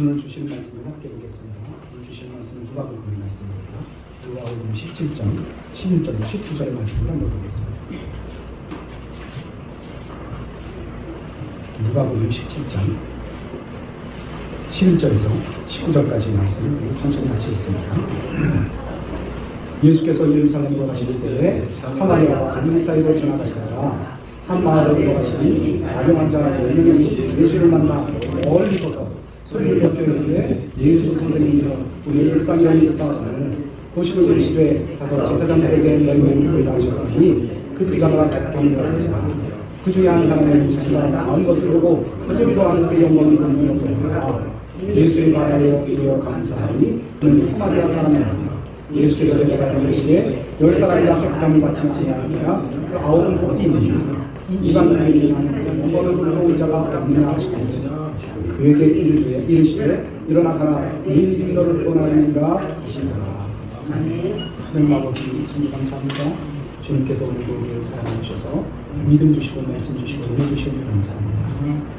오늘 주실 말씀을 함께 보겠습니다. 오늘 주실 말씀은 누가복음 말씀입니다. 누가복음 17장 11절로 19절의 말씀을 한번 보겠습니다. 누가복음 17장 11절에서 19절까지의 말씀을 천천히 같이 읽습니다. 예수께서 예루살렘으로 가실 때에 사마리아와 갈릴리 사이로 지나가시다가 한 마을에 들어가시니 나병 자가 10명이 예수를 만나 멀리서서 소리를 높여 이르되 예수 선생님이여 우리를 불쌍히 여기소서. 보시고 일시되 가서 제사장들에게 너희는 누구이라 하셨더니 그들이 가다가 깨끗함을 하지마. 그 중에 한 사람은 자기가 나은 것을 보고 그 소리로 하는데 영광이 공명하더라. 예수의 말하여 이르어 감사하니 그는 사마리아 사람이라. 예수께서 내가 이르시되 10사람이나 깨끗함을 받지 아니하니라 그 아홉은 어디 있느냐. 이 이방인들이 하나님께 영광을 돌려온 자가 없느냐 하시되 그에게 이르시되 일어나 가라 네 믿음이 너를 구원하느니라 하시더라. 하나님 아버지 참 감사합니다. 주님께서 오늘도 우리를 사랑해 주셔서 믿음 주시고 말씀 주시고 은혜 주시니 감사합니다.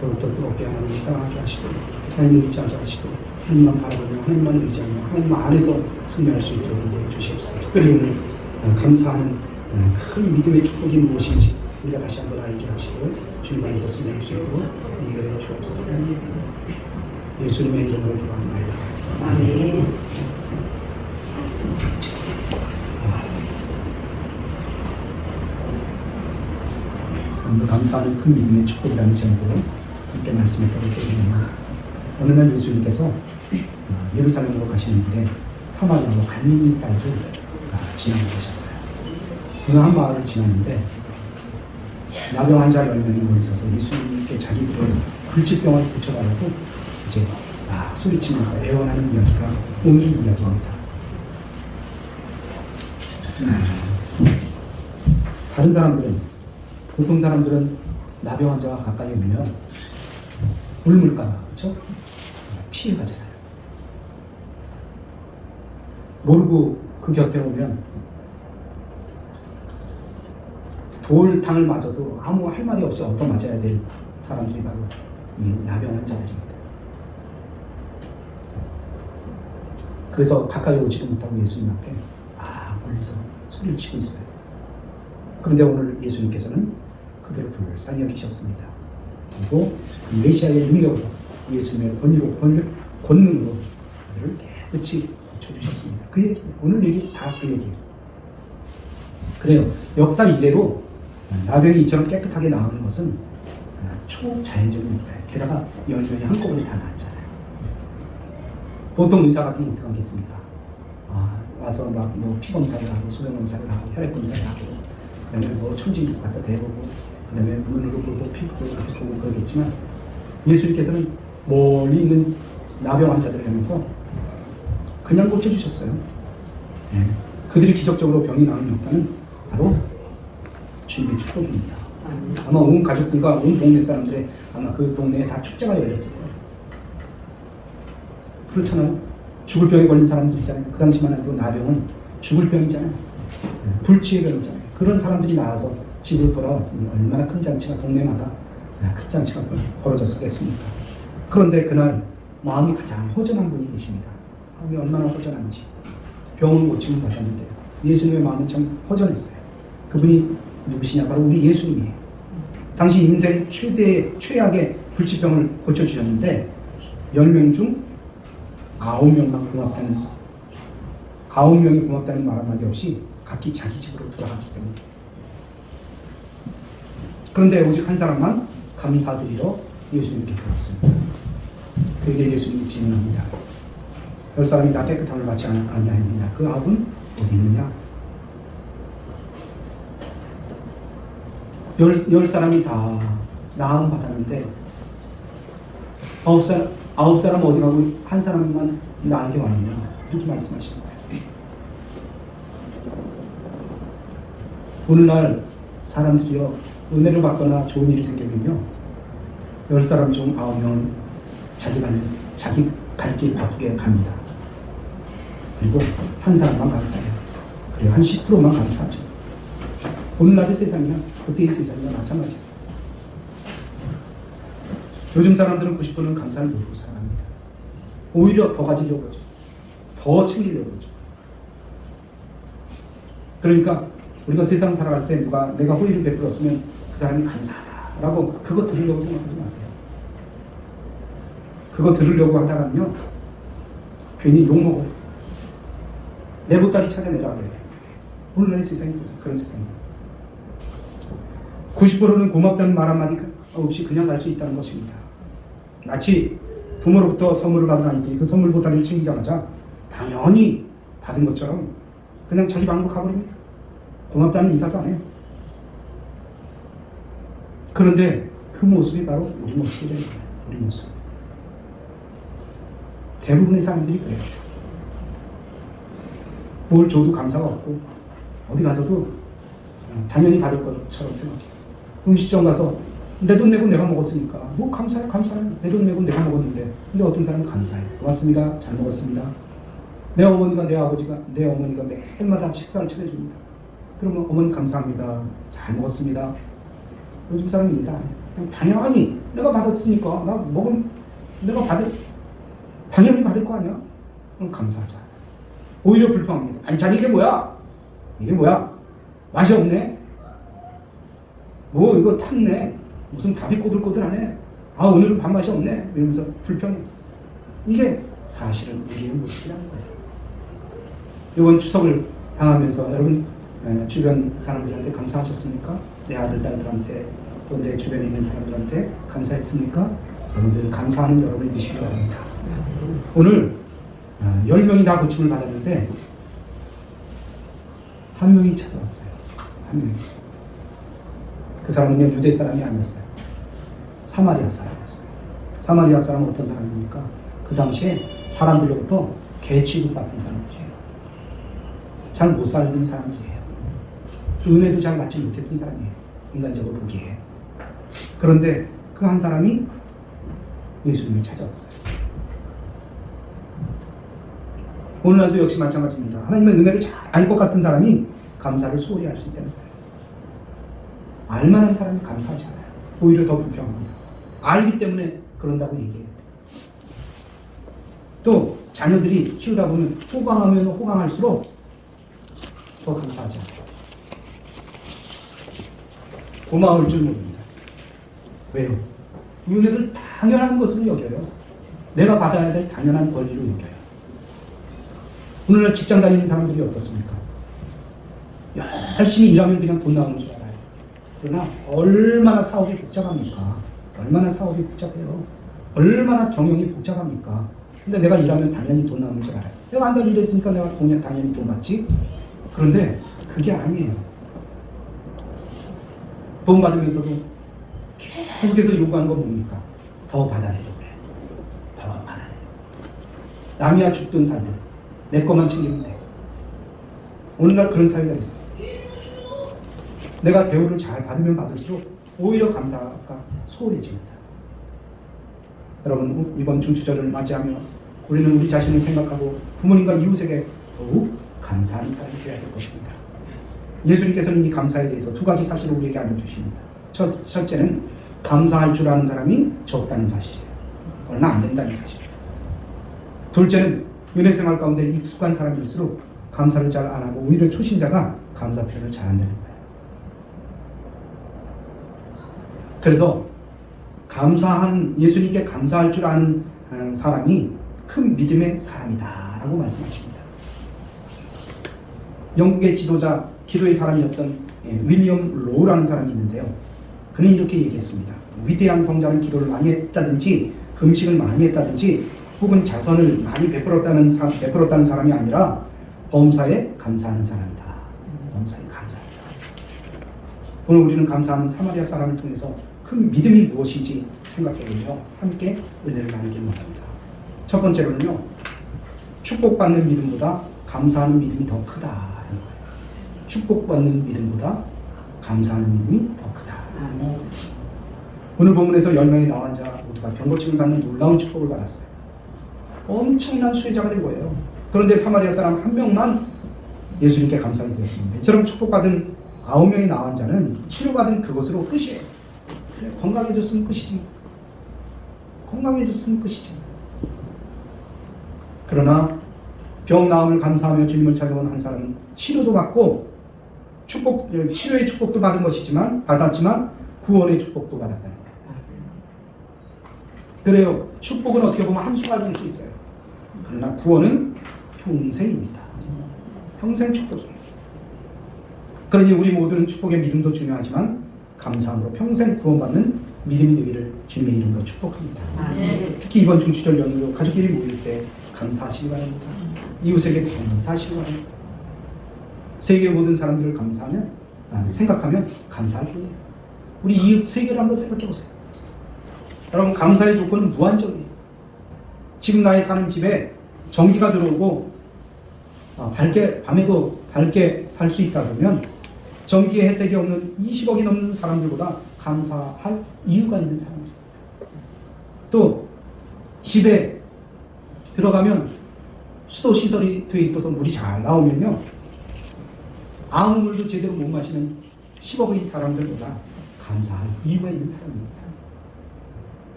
더욱더 뜨겁게 하나님 사랑하게 하시고 하나님을 의지하게 하시고 하나님만 바라보며 하나님만 의지하며 하나님 안에서 승리할 수 있도록 주시옵소서. 특별히 오늘 감사하는 큰 믿음의 축복이 무엇인지 우리가 다시 한번 알게 하시고 주님 안에서 승리할 수 있도록 인도해 주옵소서. 예수님의 이름으로 기도합니다. 아멘. 오늘 감사하는 큰 믿음의 축복이라는 제목으로 함께 말씀을 드리게 됩니다. 어느 날 예수님께서 예루살렘으로 가시는 길에 사마리아와 갈릴리 사이를 지나가셨어요. 어느 한 마을을 지났는데 나병 환자 10명이 모여 있어서 예수님께 자기들의 불치병을 고쳐달라고 이제 소리치면서 애원하는 이야기가 오늘 이야기입니다. 다른 사람들은 보통 사람들은 나병 환자가 가까이 오면 울물까 그렇죠? 피해가잖아요. 모르고 그 곁에 오면 돌탕을 맞아도 아무 할 말이 없이 얻어맞아야 될 사람들이 바로 이 나병 환자들입니다. 그래서 가까이 오지도 못하고 예수님 앞에 멀리서 소리를 치고 있어요. 그런데 오늘 예수님께서는 그들을 불쌍히 여기셨습니다. 그리고 메시아의 능력으로 예수님의 권능으로 그들을 깨끗이 고쳐주셨습니다. 그 얘기, 오늘 얘기 다 그 얘기예요. 그래요. 역사 이래로 나병이 이처럼 깨끗하게 나오는 것은 초자연적인 역사예요. 게다가 10명이 한꺼번에 다 나왔잖아요. 보통 의사 같으면 어떻게 하겠습니까? 와서 막 피 검사를 하고 소변 검사를 하고 혈액 검사를 하고 그다음에 천진기도 갖다 대보고 그다음에 눈으로 보고 피부도 이렇게 보고 그러겠지만 예수님께서는 멀리 있는 나병 환자들을 향해서 그냥 고쳐주셨어요. 그들이 기적적으로 병이 나은 역사는 바로 주님의 축복입니다. 아마 온 가족들과 온 동네 사람들의 아마 그 동네에 다 축제가 열렸을 거예요. 그렇잖아요. 죽을 병에 걸린 사람들이잖아요. 그 당시만 해도 나병은 죽을 병이잖아요. 불치의 병이잖아요. 그런 사람들이 나와서 집으로 돌아왔으면 얼마나 큰 잔치가 동네마다 큰 잔치가 벌어졌겠습니까? 그런데 그날 마음이 가장 허전한 분이 계십니다. 마음이 얼마나 허전한지. 병은 고침을 받았는데요. 예수님의 마음은 참 허전했어요. 그분이 누구시냐? 바로 우리 예수님이에요. 당시 인생 최악의 불치병을 고쳐주셨는데 10명 중 9명만 고맙다는 9명이 고맙다는 말 한마디 없이 각기 자기 집으로 돌아갔기 때문에. 그런데 오직 한 사람만 감사드리러 예수님께 들어왔습니다. 그에게 예수님이 질문합니다. 10사람이 다 깨끗함을 받지 아니하였느냐? 그 아홉은 어디 있느냐? 10사람이 다 나음 받았는데 9사람 어디 가고 한 사람만 나에게 왔느냐? 이렇게 말씀하시는 거예요. 오늘날 사람들이요 은혜를 받거나 좋은 일이 생기면요 10사람 중 9명은 자기 갈 길 바쁘게 갑니다. 그리고 한 사람만 감사해요. 그리고 한 10%만 감사하죠. 오늘날의 세상이나 그때의 세상이나 마찬가지예요. 요즘 사람들은 90%는 감사를 모르고 살아갑니다. 오히려 더 가지려고 그러죠. 더 챙기려고 그러죠. 그러니까 우리가 세상 살아갈 때 누가 내가 호의를 베풀었으면 그 사람이 감사하다라고 그거 들으려고 생각하지 마세요. 그거 들으려고 하다가는요 괜히 욕먹어요. 내 보따리 찾아내라 그래요. 오늘날의 세상이 그런 세상이에요. 90%는 고맙다는 말 한마디 없이 그냥 갈 수 있다는 것입니다. 마치 부모로부터 선물을 받은 아이들이 그 선물 보따리를 챙기자마자 당연히 받은 것처럼 그냥 자기 방으로 가버립니다. 고맙다는 인사도 안 해요. 그런데 그 모습이 바로 우리 모습이래요. 우리 모습. 대부분의 사람들이 그래요. 뭘 줘도 감사가 없고 어디 가서도 당연히 받을 것처럼 생각해요. 음식점 가서 내 돈 내고 내가 먹었으니까 뭐 감사해 감사해. 내 돈 내고 내가 먹었는데 근데 어떤 사람은 감사해. 고맙습니다. 잘 먹었습니다. 내 어머니가 내 어머니가 매일마다 식사를 차려줍니다. 그러면 어머니 감사합니다. 잘 먹었습니다. 요즘 사람은 인사 안 해요. 그냥 당연히 내가 받았으니까 나 먹으면 내가 당연히 받을 거 아니야? 그럼 감사하자. 오히려 불평합니다. 반찬이 이게 뭐야? 이게 뭐야? 맛이 없네? 뭐 이거 탔네? 무슨 밥이 꼬들꼬들하네? 아 오늘은 밥맛이 없네? 이러면서 불평해. 이게 사실은 우리의 모습이라는 거예요. 이번 추석을 당하면서 여러분 주변 사람들한테 감사하셨습니까? 내 아들, 딸들한테 또 내 주변에 있는 사람들한테 감사했습니까? 여러분들 감사하는 여러분이 되시기 바랍니다. 오늘 10명이 다 고침을 받았는데 한 명이 찾아왔어요. 한 명이. 그 사람은 유대 사람이 아니었어요. 사마리아 사람이었어요. 사마리아 사람은 어떤 사람입니까? 그 당시에 사람들로부터 개 취급받던 사람들이에요. 잘 못 살던 사람들이에요. 은혜도 잘 받지 못했던 사람이에요. 인간적으로 보기에. 그런데 그 한 사람이 예수님을 찾아왔어요. 오늘날도 역시 마찬가지입니다. 하나님의 은혜를 잘 알 것 같은 사람이 감사를 소홀히 할 수 있다는 거예요. 알만한 사람이 감사하지 않아요. 오히려 더 불평합니다. 알기 때문에 그런다고 얘기해요. 또 자녀들이 키우다 보면 호강하면 호강할수록 더 감사하지 않아요. 고마울 줄 모릅니다. 왜요? 은혜를 당연한 것으로 여겨요. 내가 받아야 될 당연한 권리로 여겨요. 오늘날 직장 다니는 사람들이 어떻습니까? 열심히 일하면 그냥 돈 나오는 줄 알아요. 그러나 얼마나 사업이 복잡합니까? 얼마나 사업이 복잡해요. 얼마나 경영이 복잡합니까? 근데 내가 일하면 당연히 돈 나오는 줄 알아요. 내가 한 달 일했으니까 내가 당연히 돈 받지? 그런데 그게 아니에요. 돈 받으면서도 계속해서 요구하는 건 뭡니까? 더 받아내려고 그래. 더 받아내. 남이야 죽든 살든 내 것만 챙기면 돼. 오늘날 그런 사회가 있어. 내가 대우를 잘 받으면 받을수록 오히려 감사가 소홀해집니다. 여러분 이번 중추절을 맞이하며 우리는 우리 자신을 생각하고 부모님과 이웃에게 더욱 감사하는 사람이 되어야 될 것입니다. 예수님께서는 이 감사에 대해서 두 가지 사실을 우리에게 알려주십니다. 첫째는 감사할 줄 아는 사람이 적다는 사실이에요. 그러나 안 된다는 사실이에요. 둘째는 은혜 생활 가운데 익숙한 사람일수록 감사를 잘 안 하고 오히려 초신자가 감사 표현을 잘 안 되는 거예요. 그래서 예수님께 감사할 줄 아는 사람이 큰 믿음의 사람이다 라고 말씀하십니다. 영국의 지도자, 기도의 사람이었던 윌리엄 로우라는 사람이 있는데요. 그는 이렇게 얘기했습니다. 위대한 성자는 기도를 많이 했다든지 금식을 많이 했다든지 혹은 자선을 많이 베풀었다는 사람이 아니라 범사에 감사하는 사람이다. 범사에 감사하는 사람. 오늘 우리는 감사하는 사마리아 사람을 통해서 큰 믿음이 무엇인지 생각해보며 함께 은혜를 나누길 원합니다. 첫 번째로는요. 축복받는 믿음보다 감사하는 믿음이 더 크다. 축복받는 믿음보다 감사하는 믿음이 더 크다. 오늘 본문에서 10명의 나환자 모두가 병고침을 받는 놀라운 축복을 받았어요. 엄청난 수혜자가 된 거예요. 그런데 사마리아 사람 한 명만 예수님께 감사하게 되었습니다. 이처럼 축복받은 9명의 나환자는 치료받은 그것으로 끝이에요. 그래, 건강해졌으면 끝이지. 건강해졌으면 끝이지. 그러나 병 나음을 감사하며 주님을 찾아온 한 사람은 치료도 받고 치료의 축복도 받았지만 구원의 축복도 받았다는 거예요. 그래요. 축복은 어떻게 보면 한순간 줄 수 있어요. 그러나 구원은 평생입니다. 평생 축복이에요. 그러니 우리 모두는 축복의 믿음도 중요하지만 감사함으로 평생 구원받는 믿음이 되기를 주님의 이름으로 축복합니다. 특히 이번 중추절 연휴로 가족끼리 모일 때 감사하시기 바랍니다. 이웃에게 감사하시기 바랍니다. 세계의 모든 사람들을 생각하면 감사할 뿐이에요. 우리 이웃 세계를 한번 생각해 보세요. 여러분, 감사의 조건은 무한정이에요. 지금 나의 사는 집에 전기가 들어오고 밤에도 밝게 살 수 있다 그러면 전기의 혜택이 없는 20억이 넘는 사람들보다 감사할 이유가 있는 사람들. 또 집에 들어가면 수도 시설이 되어 있어서 물이 잘 나오면요, 아무 물도 제대로 못 마시는 10억의 사람들보다 감사할 이유가 있는 사람입니다.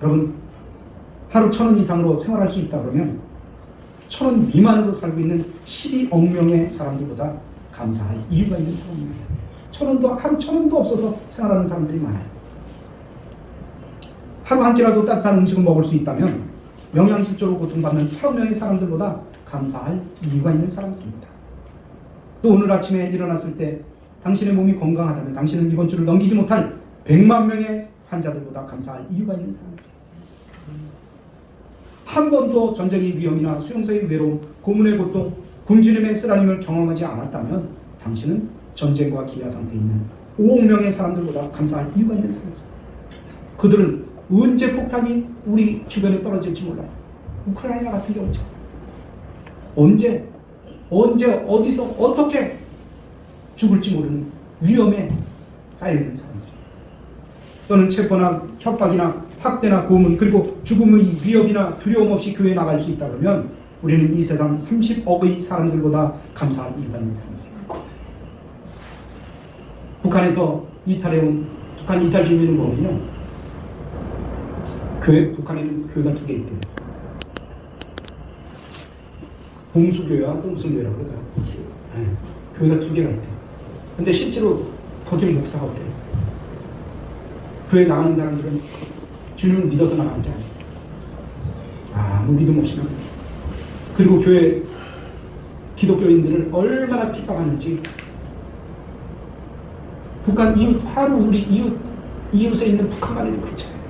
여러분, 하루 1,000원 이상으로 생활할 수 있다 그러면 1,000원 미만으로 살고 있는 12억 명의 사람들보다 감사할 이유가 있는 사람입니다. 하루 1,000원도 없어서 생활하는 사람들이 많아요. 하루 한 끼라도 따뜻한 음식을 먹을 수 있다면 영양실조로 고통받는 8억 명의 사람들보다 감사할 이유가 있는 사람들입니다. 또 오늘 아침에 일어났을 때 당신의 몸이 건강하다면 당신은 이번 주를 넘기지 못할 100만 명의 환자들보다 감사할 이유가 있는 사람들이에요. 한 번도 전쟁의 위험이나 수용소의 외로움, 고문의 고통, 굶주림의 쓰라림을 경험하지 않았다면 당신은 전쟁과 기아 상태에 있는 5억 명의 사람들보다 감사할 이유가 있는 사람들. 그들은 언제 폭탄이 우리 주변에 떨어질지 몰라요. 우크라이나 같은 경우죠. 언제 어디서 어떻게 죽을지 모르는 위험에 쌓여있는 사람들. 또는 체포나 협박이나 학대나 고문, 그리고 죽음의 위협이나 두려움 없이 교회에 나갈 수 있다 그러면 우리는 이 세상 30억의 사람들보다 감사할 이유가 있는 사람들입니다. 북한에서 이탈해온 북한 이탈 주민을 보면요, 북한에는 교회가 2개 있대요. 봉수교회와 또 무슨 교회라고 그러더라고요. 네, 교회가 2개가 있대요. 근데 실제로 거기는 목사가 없대요. 교회 나가는 사람들은 주님을 믿어서 나가는 게 아니에요. 아무 믿음 없이 나가는 거예요. 그리고 교회 기독교인들을 얼마나 핍박하는지 북한 이웃, 하루 우리 이웃에 있는 북한만 해도 그렇잖아요.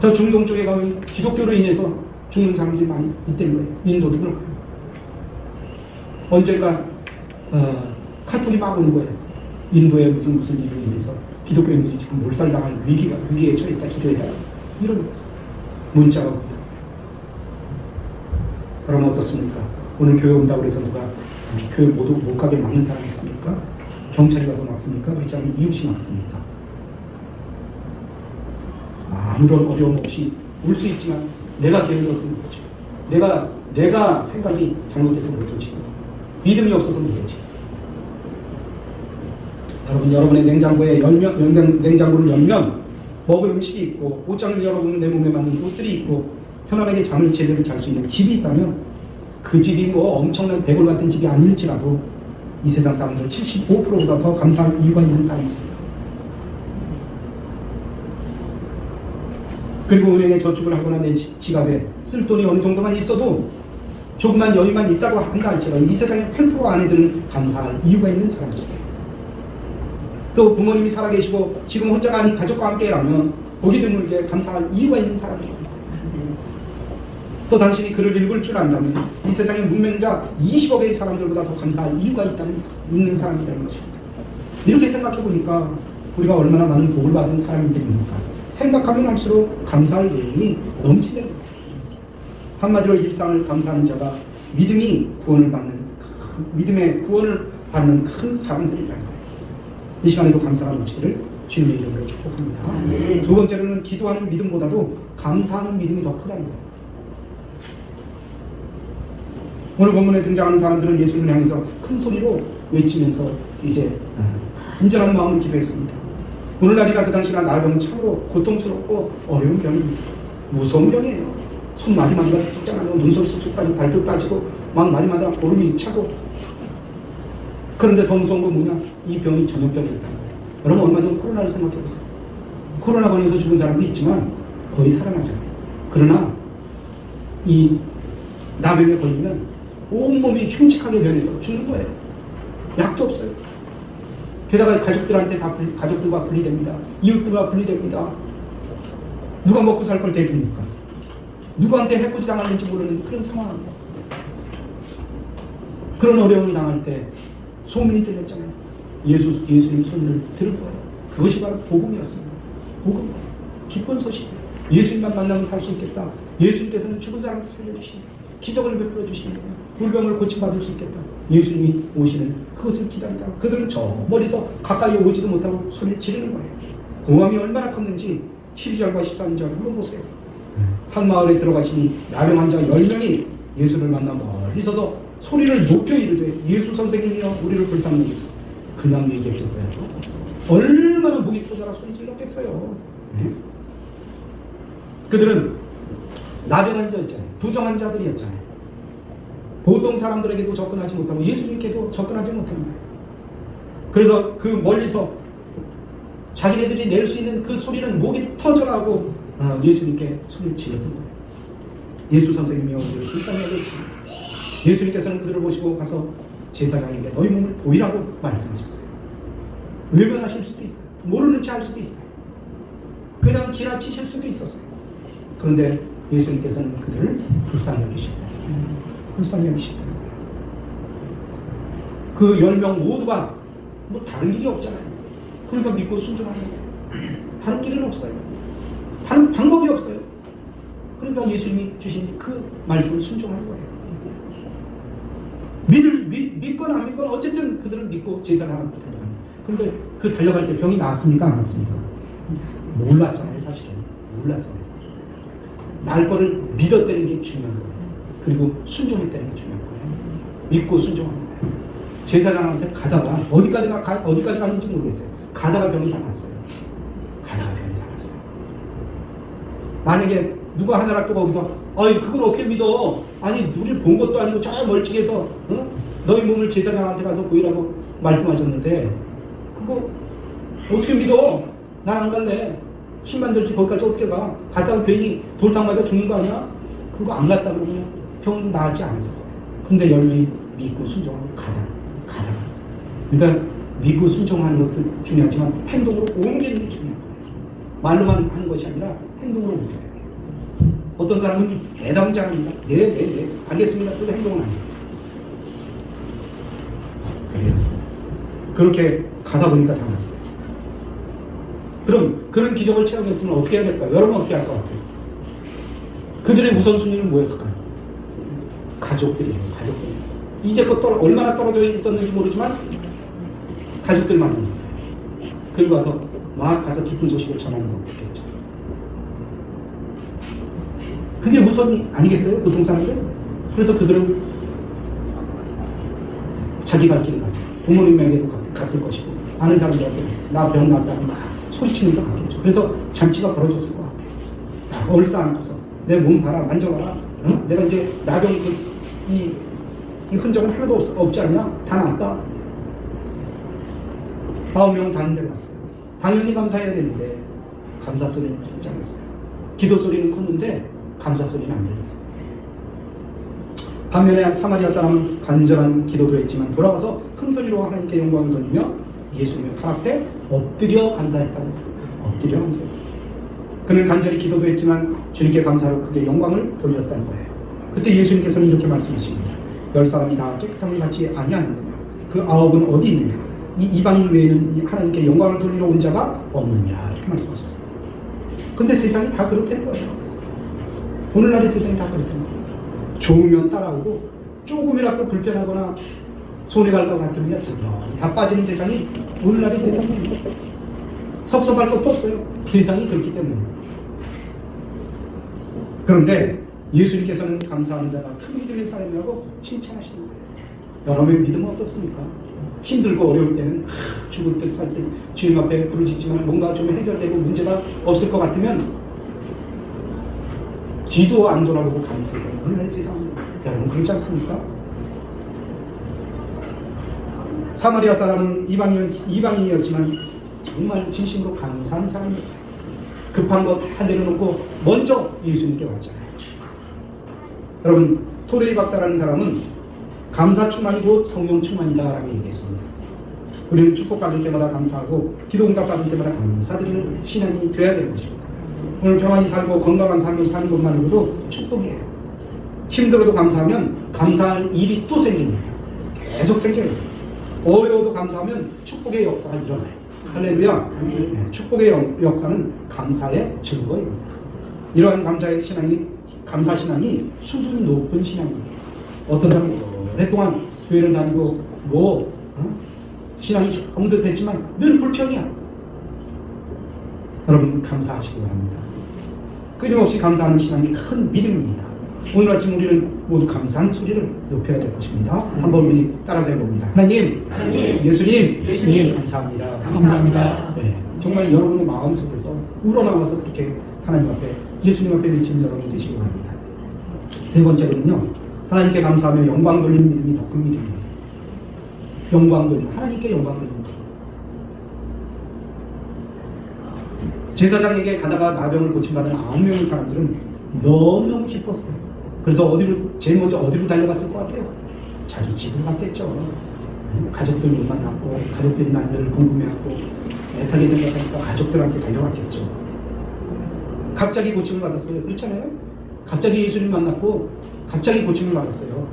저 중동 쪽에 가면 기독교로 인해서 죽는 사람들이 많이 있다는 거예요. 인도도 그렇고. 언젠가 카톡이 막 오는 거예요. 인도에 무슨 일로 인해서 기독교인들이 지금 몰살당할 위기에 처했다, 기도해라. 이런 문자가 옵니다. 여러분 어떻습니까? 오늘 교회 온다고 해서 누가 교회 못 가게 막는 사람이 있습니까? 경찰이 가서 막습니까? 그렇지 않으면 이웃이 막습니까? 아무런 어려움 없이 올 수 있지만 내가 게을러서 못 오죠. 내가 생각이 잘못돼서 못 오지. 믿음이 없어서 못 오지. 여러분의 냉장고를 열면 먹을 음식이 있고 옷장을 열어보면 내 몸에 맞는 옷들이 있고 편안하게 잠을 제대로 잘 수 있는 집이 있다면 그 집이 뭐 엄청난 대궐 같은 집이 아닐지라도 이 세상 사람들 75%보다 더 감사할 이유가 있는 사람입니다. 그리고 은행에 저축을 하거나 내 지갑에 쓸 돈이 어느 정도만 있어도 조그만 여유만 있다고 한다 할지라도 이 세상에 8% 안에 드는 감사할 이유가 있는 사람들이에요. 또 부모님이 살아계시고 지금 혼자가 아닌 가족과 함께라면 보기 드물게 감사할 이유가 있는 사람들입니다. 또 당신이 글을 읽을 줄 안다면 이 세상의 문맹자 20억의 사람들보다 더 감사할 이유가 있는 사람이라는 것입니다. 이렇게 생각해 보니까 우리가 얼마나 많은 복을 받은 사람들입니까? 생각하면 할수록 감사할 내용이 넘치는 겁니다. 한마디로 일상을 감사하는 자가 믿음의 구원을 받는 큰 사람들이라는 거예요. 이 시간에도 감사가 넘치기를 주님의 이름으로 축복합니다. 두 번째로는 기도하는 믿음보다도 감사하는 믿음이 더 크다는 거예요. 오늘 본문에 등장하는 사람들은 예수님을 향해서 큰 소리로 외치면서 이제 간절한 마음을 기도했습니다. 오늘날이나 그 당시나 나의 병은 참으로 고통스럽고 어려운 병입니다. 무서운 병이에요. 손 마디마디가 tuktuk하고 눈썹 쑥쑥까지 발톱 빠지고 막 마디마다 고름이 차고. 그런데 더 무서운 건 뭐냐? 이 병이 전염병이었다는 거예요. 여러분 얼마 전 코로나를 생각해보세요. 코로나 걸려서 죽은 사람도 있지만 거의 살아나잖아요. 그러나 이 나병에 걸리면 온몸이 흉측하게 변해서 죽는 거예요. 약도 없어요. 게다가 가족들한테 가족들과 분리됩니다. 이웃들과 분리됩니다. 누가 먹고 살 걸 대줍니까? 누구한테 해코지 당하는지 모르는 그런 상황입니다. 그런 어려움을 당할 때 소문이 들렸잖아요. 예수님 소문을 들은 거예요. 그것이 바로 복음이었습니다. 복음, 기쁜 소식. 예수님만 만나면 살 수 있겠다. 예수님께서는 죽은 사람도 살려주시니 기적을 베풀어 주시니 불병을 고침받을 수 있겠다. 예수님이 오시는 그것을 기다리다 그들은 저 멀리서 가까이 오지도 못하고 소리를 지르는 거예요. 공함이 얼마나 컸는지 12절과 13절 물어보세요. 한 마을에 들어가시니 나병 환자 10명이 예수를 만나 멀리 서서 소리를 높여 이르되 예수 선생님이여 우리를 불쌍히 여기소. 그냥 얘기했겠어요? 얼마나 목이 커져라 소리 질렀겠어요. 그들은 나병 환자였잖아요. 부정 환자들이었잖아요. 보통 사람들에게도 접근하지 못하고 예수님께도 접근하지 못한 거예요. 그래서 그 멀리서 자기네들이 낼 수 있는 그 소리는 목이 터져라고 예수님께 소리를 지르는 거예요. 예수 선생님이여 우리를 불쌍히 여겨주시니 예수님께서는 그들을 보시고 가서 제사장에게 너희 몸을 보이라고 말씀하셨어요. 외면하실 수도 있어요. 모르는 체 할 수도 있어요. 그냥 지나치실 수도 있었어요. 그런데 예수님께서는 그들을 불쌍히 여기셨다. 불쌍히 여기셨다. 그 10명 모두가 뭐 다른 길이 없잖아요. 그러니까 믿고 순종하는 거예요. 다른 길은 없어요. 다른 방법이 없어요. 그러니까 예수님이 주신 그 말씀을 순종하는 거예요. 믿거나 안 믿거나 어쨌든 그들은 믿고 제사를 하고 달려갑니다. 그런데 그 달려갈 때 병이 나았습니까? 안 나았습니까? 몰랐잖아요. 사실은 몰랐잖아요. 날 거를 믿었다는 게 중요한 거예요. 그리고 순종했다는 게 중요한 거예요. 믿고 순종하는 거예요. 제사장한테 가다가 어디까지 갔는지 모르겠어요. 가다가 병이 다 났어요. 가다가 병이 다 났어요. 만약에 누가 하나라도 거기서 아이 그걸 어떻게 믿어? 아니 우리를 본 것도 아니고 저 멀찍이에서 너희 몸을 제사장한테 가서 보이라고 말씀하셨는데 그거 어떻게 믿어? 난 안 갈래. 힘만 들지 거기까지 어떻게 가? 갔다가 괜히 돌탕 맞아 죽는 거 아니야? 그거 안 갔다 그러면 병 나았지 않았을 거예요. 근데 열명이 믿고 순종하고 가다가 그러니까 믿고 순종하는 것도 중요하지만 행동으로 옮기는 게 중요한 거예요. 말로만 하는 것이 아니라 행동으로 옮겨야 돼요. 어떤 사람은 대담장합니다. 네 알겠습니다. 그런데 행동은 안 해요. 그래요. 그렇게 가다 보니까 다 났어요. 그럼 그런 기적을 체험했으면 어떻게 해야 될까요? 여러분 어떻게 할 것 같아요? 그들의 우선순위는 뭐였을까요? 가족들이에요. 가족들. 이제껏 얼마나 떨어져 있었는지 모르지만 가족들 만나는 거예요. 그리고 와서 막 가서 기쁜 소식을 전하는 거겠죠. 그게 우선이 아니겠어요? 보통 사람들? 그래서 그들은 자기 갈 길을 갔어요. 부모님에게도 갔을 것이고 아는 사람들한테 갔어요. 나 병 났다고 막 소리치면서 갔겠죠. 그래서 잔치가 벌어졌을 것 같아요. 얼싸안고서 내 몸 봐라 만져봐라. 내가 이제 나병 이 흔적은 하나도 없지 않냐? 다 나았다. 9명 다른 데로 왔어요. 당연히 감사해야 되는데 감사 소리는 들리지 않았어요. 기도 소리는 컸는데 감사 소리는 안 들렸어요. 반면에 사마리아 사람은 간절한 기도도 했지만 돌아와서 큰 소리로 하나님께 영광을 돌리며 예수님의 팔 앞에 엎드려 감사했다고 했어요. 엎드려 감사했다. 그는 간절히 기도도 했지만 주님께 감사로 크게 영광을 돌렸다는 거예요. 그때 예수님께서는 이렇게 말씀하십니다. 10사람이 다 깨끗함을 받지 아니하느냐? 그 9은 어디 있느냐? 이 이방인 외에는 하나님께 영광을 돌리러 온 자가 없느니라. 이렇게 말씀하셨어요. 근데 세상이 다 그렇다는 거예요. 오늘날의 세상이 다 그렇다는 거예요. 좋으면 따라오고 조금이라도 불편하거나 손해 갈 것 같으면 다 빠지는 세상이 오늘날의 세상입니다. 섭섭할 것도 없어요. 세상이 그렇기 때문에. 그런데 예수님께서는 감사하는 자가 큰 믿음의 사람이라고 칭찬하시는 거예요. 여러분의 믿음은 어떻습니까? 힘들고 어려울 때는 죽을 듯 살 때 주님 앞에 부르짖지만 뭔가 좀 해결되고 문제가 없을 것 같으면 뒤도 안 돌아보고 가는 세상, 오늘의 세상. 여러분 그렇지 않습니까? 사마리아 사람은 이방인이었지만 정말 진심으로 감사한 사람이었어요. 급한 것 다 내려놓고 먼저 예수님께 왔잖아요. 여러분 토레이 박사라는 사람은 감사 충만이고 성령 충만이다라고 얘기했습니다. 우리는 축복받을 때마다 감사하고 기도 응답 받을 때마다 감사드리는 신앙이 되어야 되는 것입니다. 오늘 평안히 살고 건강한 삶을 사는 것만으로도 축복이에요. 힘들어도 감사하면 감사할 일이 또 생깁니다. 계속 생겨요. 어려워도 감사하면 축복의 역사가 일어나요. 할렐루야. 축복의 역사는 감사의 증거입니다. 이러한 감사 신앙이 수준이 높은 신앙입니다. 어떤 사람은 오랫동안 교회를 다니고 신앙이 조금 더 됐지만 늘 불평이야. 여러분 감사하시기 바랍니다. 끊임없이 감사하는 신앙이 큰 믿음입니다. 오늘 아침 우리는 모두 감사한 소리를 높여야 될 것입니다. 한번 우리 따라서 해봅니다. 하나님, 예수님, 감사합니다. 감사합니다. 네, 정말 여러분의 마음속에서 우러나와서 그렇게 하나님 앞에 예수님 앞에 외치는 여러분 되시기 바랍니다. 세 번째로는요, 하나님께 감사하며 영광 돌리는 믿음이 더 큰 믿음입니다. 영광 돌리는, 하나님께 영광 돌리는 것. 제사장에게 가다가 나병을 고침받은 9명의 사람들은 너무너무 기뻤어요. 그래서 제일 먼저 어디로 달려갔을 것 같아요? 자기 집을 갔겠죠. 가족들 만났고 가족들이 남들을 궁금해하고 애타게 생각하니까 가족들한테 달려갔겠죠. 갑자기 고침을 받았어요. 그렇잖아요? 갑자기 예수님 만났고 갑자기 고침을 받았어요.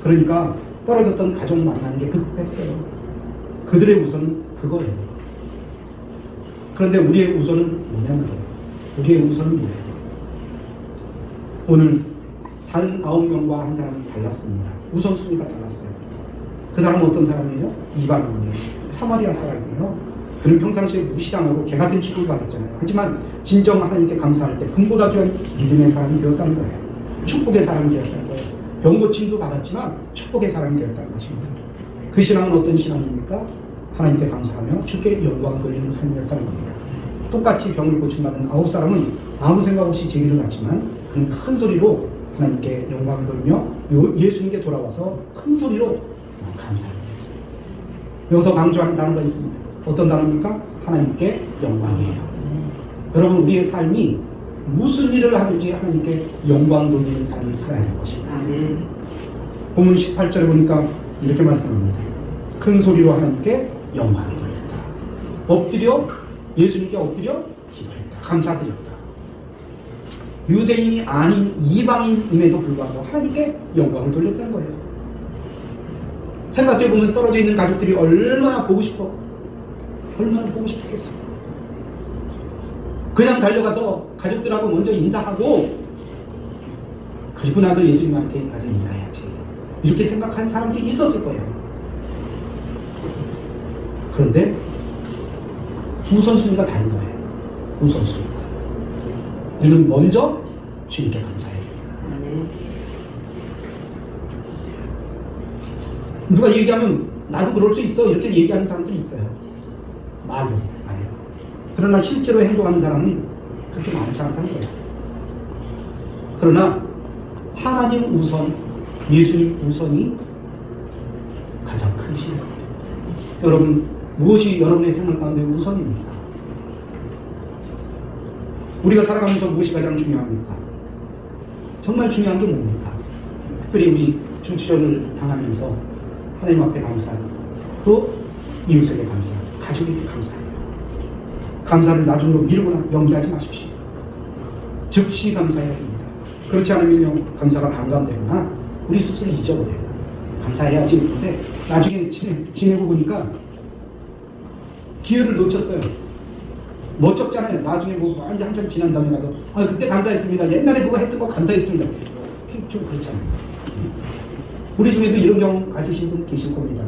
그러니까 떨어졌던 가족 만나는 게 급했어요. 그들의 우선은 그거예요. 그런데 우리의 우선은 뭐냐면 우리의 우선은 뭐예요? 오늘 다른 9명과 한 사람이 달랐습니다. 우선순위가 달랐어요. 그 사람은 어떤 사람이에요? 이방인이에요. 사마리아 사람이에요. 그는 평상시에 무시당하고 개같은 취급을 받았잖아요. 하지만 진정 하나님께 감사할 때 금보다 귀한 믿음의 사람이 되었다는 거예요. 축복의 사람이 되었다는 거예요. 병고침도 받았지만 축복의 사람이 되었다는 것입니다. 그 신앙은 어떤 신앙입니까? 하나님께 감사하며 주께 영광 돌리는 삶이었다는 겁니다. 똑같이 병을 고침받은 9사람은 아무 생각 없이 제기를 갔지만 그는 큰 소리로 하나님께 영광을 돌리며 예수님께 돌아와서 큰 소리로 감사를 했어요. 여기서 강조하는 단어가 있습니다. 어떤 단어입니까? 하나님께 영광이에요. 여러분 우리의 삶이 무슨 일을 하든지 하나님께 영광 돌리는 삶을 살아야 할 것입니다. 본문 18절에 보니까 이렇게 말씀합니다. 큰 소리로 하나님께 영광을 돌렸다. 엎드려 예수님께 엎드려 기도했다. 감사드렸다. 유대인이 아닌 이방인임에도 불구하고 하나님께 영광을 돌렸다는 거예요. 생각해보면 떨어져 있는 가족들이 얼마나 보고 싶었겠어. 그냥 달려가서 가족들하고 먼저 인사하고 그리고 나서 예수님한테 가서 인사해야지 이렇게 생각한 사람들이 있었을 거예요. 그런데 우선순위가 다른 거예요. 우선순위가. 우리는 먼저 주님께 감사해야 됩니다. 누가 얘기하면 나도 그럴 수 있어 이렇게 얘기하는 사람들이 있어요. 말로. 그러나 실제로 행동하는 사람은 그렇게 많지 않다는 거예요. 그러나 하나님 우선, 예수님 우선이 가장 큰 신앙입니다. 여러분 무엇이 여러분의 생활 가운데 우선입니까? 우리가 살아가면서 무엇이 가장 중요합니까? 정말 중요한 게 뭡니까? 특별히 우리 중치료를 당하면서 하나님 앞에 감사하고 또 이웃에게 감사하고 가족에게 감사하고 감사를 나중으로 미루거나 연기하지 마십시오. 즉시 감사해야 됩니다. 그렇지 않으면 감사가 반감되거나 우리 스스로 잊어버려요. 감사해야지 했는데 나중에 지내고 보니까 기회를 놓쳤어요. 멋쩍잖아요. 나중에 뭐 한참 지난 다음에 가서 그때 감사했습니다. 옛날에 그거 했던 거 감사했습니다. 좀 그렇잖아요. 우리 중에도 이런 경험 가지신 분 계실 겁니다.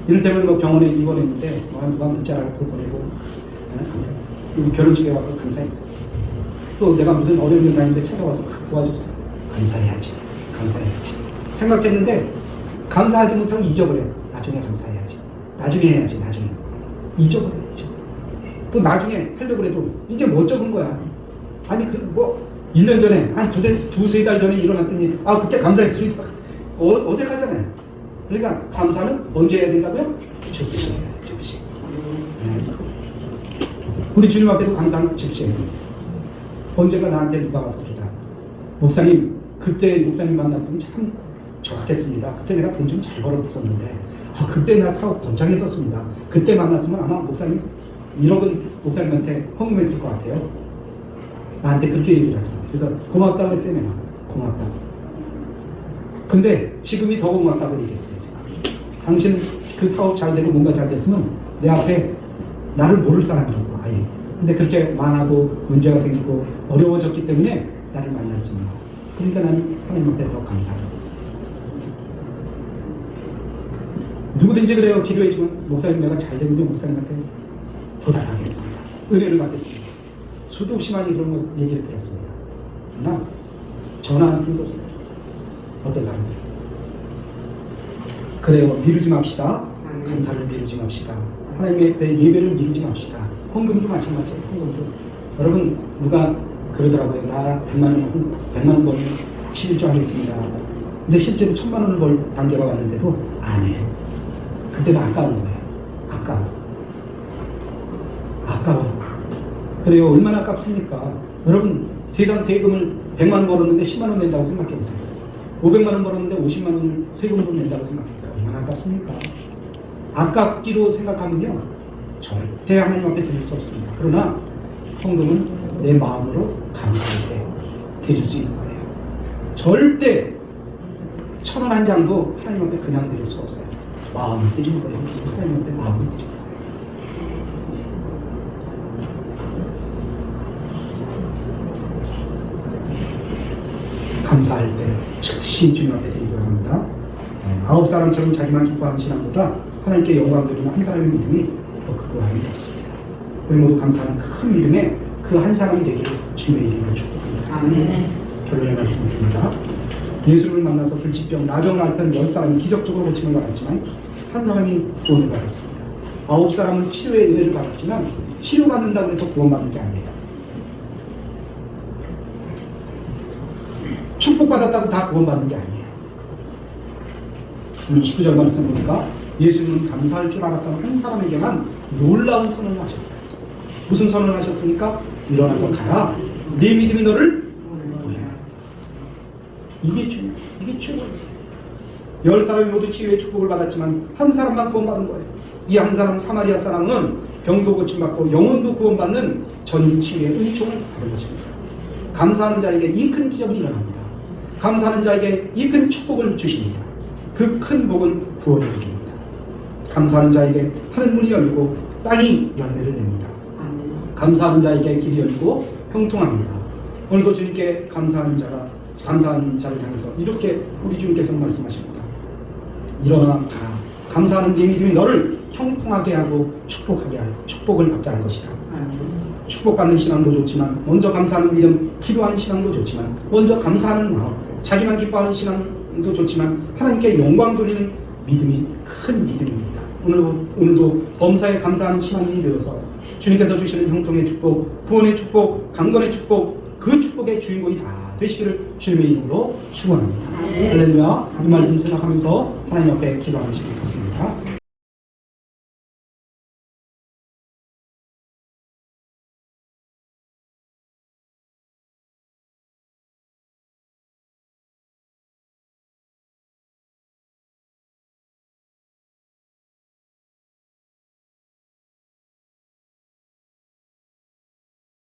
이를테면 뭐 병원에 입원했는데 누가 문자를 보내고 감사. 결혼식에 와서 감사했어요. 또 내가 무슨 어려운 일 다니는데 찾아와서 도와줬어요. 감사해야지. 감사해야지. 생각했는데 감사하지 못하고 잊어버려요. 나중에 감사해야지. 나중에 해야지. 나중에. 잊어버려요. 또 나중에 하려고 해도 이제 못 적은 거야. 아니 1년 전에, 한 두세 달 전에 일어났더니, 그때 감사했어요. 어색하잖아요. 그러니까 감사는 언제 해야 된다고요? 즉시. 네. 우리 주님 앞에도 감사는 즉시 해야 됩니다. 언젠가 나한테 누가 와서 그러다. 목사님, 그때 목사님 만났으면 참 좋았겠습니다. 그때 내가 돈 좀 잘 벌었었는데, 그때 나 사업 번창했었습니다. 그때 만났으면 아마 목사님 1억은 목사님한테 헌금했을 것 같아요. 나한테 그렇게 얘기를 하더라고요. 그래서 고맙다고 했어요. 내가 고맙다. 근데 지금이 더 고맙다고 얘기했어요. 제가. 당신 그 사업 잘 되고 뭔가 잘 됐으면 내 앞에 나를 모를 사람이라고 아예. 근데 그렇게 망하고 문제가 생기고 어려워졌기 때문에 나를 만날 수 있는 거. 그러니까 나는 하나님 앞에 더 감사하고. 누구든지 그래요. 기도해주면 목사님 내가 잘 되면 목사님한테 보답하겠습니다. 은혜를 받겠습니다. 수도 없이 많이 그런 거 얘기를 들었습니다. 그러나 전화하는 분도 없어요. 어떤 사람들. 그래요. 미루지 맙시다. 감사를 미루지 맙시다. 하나님의 예배를 미루지 맙시다. 헌금도 마찬가지예요. 헌금도. 여러분 누가 그러더라고요. 나 100만 원 벌면 실조하겠습니다. 근데 실제로 1000만 원을 벌 단계가 왔는데도 안 해. 그때는 아까운 거예요. 아까워. 그래요. 얼마나 아깝습니까? 여러분 세상 세금을 100만 원 벌었는데 10만 원 낸다고 생각해 보세요. 500만 원 벌었는데 50만 원을 세금으로 낸다고 생각해 보세요. 얼마나 아깝습니까? 아깝기로 생각하면요 절대 하나님 앞에 드릴 수 없습니다. 그러나 헌금은 내 마음으로 감사할 때 드릴 수 있는 거예요. 절대 1,000원 한 장도 하나님 앞에 그냥 드릴 수 없어요. 마음을 드리는 거예요. 하나님 앞에 마음을 드리는 거예요. 감사할 때 즉시 주님 앞에 드리기 바랍니다. 9사람처럼 자기만 기뻐하는 신앙보다 하나님께 영광 드리는 한 사람의 믿음이 더 크고 함이 없습니다. 우리 모두 감사하는 큰 믿음에 그 한 사람이 되기를 주님의 이름으로 축복합니다. 결론의 말씀을 드립니다. 예수를 만나서 불치병, 나병을 앓던 10사람이 기적적으로 고침을 받았지만 한 사람이 구원을 받았습니다. 9사람은 치료의 은혜를 받았지만 치료받는다고 해서 구원받는 게 아니에요. 축복받았다고 다 구원받는 게 아니에요. 오늘 19절 말씀 보니까 예수님은 감사할 줄 알았던 한 사람에게만 놀라운 선언을 하셨어요. 무슨 선언을 하셨습니까? 일어나서 가라. 네 믿음이 너를 구원하라. 이게 최고예요. 10사람이 모두 치유의 축복을 받았지만 한 사람만 구원받은 거예요. 이 한 사람 사마리아 사람은 병도 고침받고 영혼도 구원받는 전 치유의 은총을 받은 것입니다. 감사하는 자에게 이 큰 기적이 일어납니다. 감사하는 자에게 이 큰 축복을 주십니다. 그 큰 복은 구원을 줍니다. 감사하는 자에게 하늘문이 열리고 땅이 열매를 냅니다. 감사하는 자에게 길이 열리고 형통합니다. 오늘도 주님께 감사하는 자를 향해서 이렇게 우리 주님께서 말씀하십니다. 일어나 가라. 감사하는 네 믿음이 너를 형통하게 하고 축복을 받게 할 것이다. 축복받는 신앙도 좋지만 먼저 감사하는 믿음, 기도하는 신앙도 좋지만 먼저 감사하는 마음, 자기만 기뻐하는 신앙도 좋지만 하나님께 영광 돌리는 믿음이 큰 믿음입니다. 오늘도 범사에 감사하는 신앙인이 되어서 주님께서 주시는 형통의 축복, 구원의 축복, 강건의 축복, 그 축복의 주인공이 다 되시기를 주님의 이름으로 축원합니다. 할렐루야. 이 말씀 생각하면서 하나님 앞에 기도하시겠습니다.